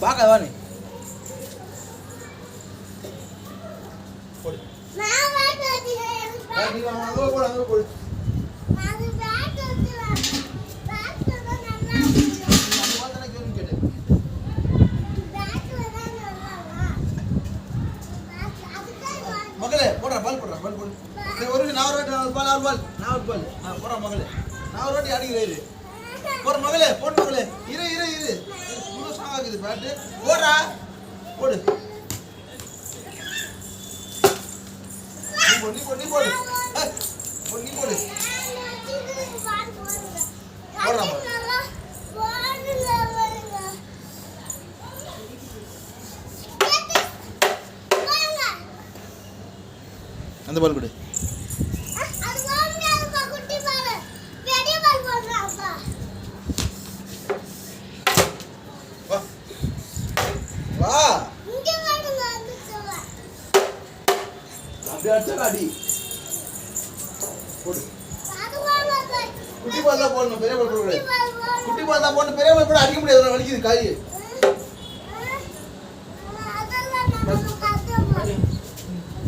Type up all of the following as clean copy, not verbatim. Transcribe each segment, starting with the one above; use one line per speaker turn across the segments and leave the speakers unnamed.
பார்க்க வா நீ போடு
நான் பேட் வச்சிட்டேன்
நீ அங்க போடு
நான் பேட் வச்சிட்டேன் பேட் தான் நல்லா இருக்கு
நம்ம வாதன கேம் கேடு
பேட் தான் நல்லா அதுக்கு
மகளே போடா பால் போடு சரி ஒரு நான் ஒரு பால் போடா மகளே நான் ஒரு வாட்டி அடிக்கிறேன் போற மகளே போடு மகளே இரு இவ்வளவு ஸ்ட்ராங் ஆகுது பேட் போடா போடு நீ போடு நீ போடு போடுறா அந்த பால் கொடு வா அப்படியே அடிச்சா அடி போடு குட்டி பால் தான் போடணும் பெரிய பால் போடக்கூடாது குட்டி பால் தான் போடணும் பெரிய பால் போட அடிக்க முடியாது வலிக்குது காய்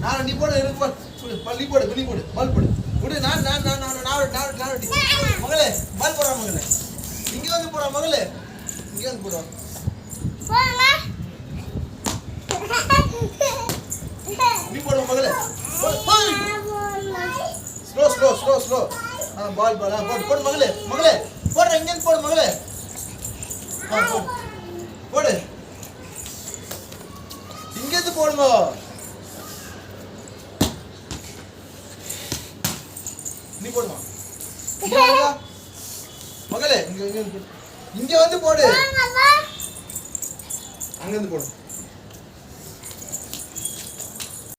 நான் நீ போடு எனக்கு பால் நீ போடு பால் போடு விடு நான் மகளே பால் போடுறா மகளே இங்கே வந்து போடுறா மகளே இங்கே வந்து போடுறா நீ போடு மகளே ஸ்லோ பால் போடு மகளே போடுற இங்கே போடு மகளே போடு இங்கேருந்து போடுங்க நீ போடுமா மகளே இங்க வந்து போடு அங்க இருந்து போடு